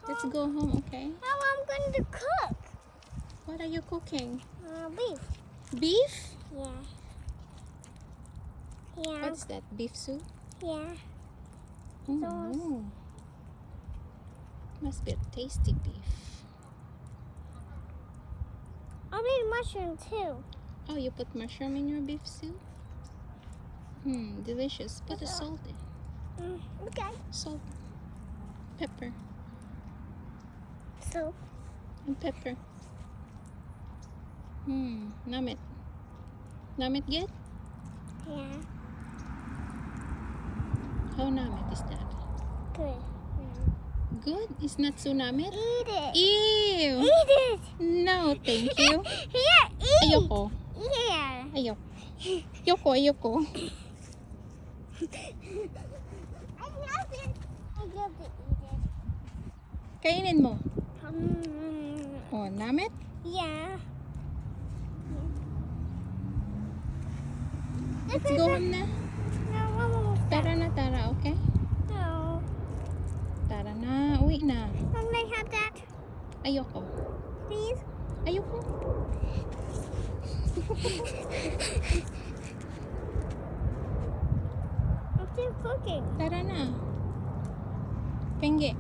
Let's go home, okay? How I'm going to cook? What are you cooking? Beef. Beef? Yeah. Yeah. What's that? Beef soup? Yeah. Oh no. Must be a tasty beef. I made mushroom too. Oh, you put mushroom in your beef soup? Delicious. Put a salt in. Okay. Salt. Pepper. So. And pepper. Namit. Namit good? Yeah. How namit is that? Good. Good? It's not so namit? Eat it. Ew! Eat it. No, thank you. Here, eat. Ayoko. Yeah. Ayoko. Ayoko. I love it. I love to eat it. Kainin mo. Oh, namit? Yeah. Let's go home na. No. Tara na, Tara, okay? No. Tara na, uwi na. Mom, may I have that, Ayoko. please? Ayoko. I'm still cooking. Tara na. Pengge.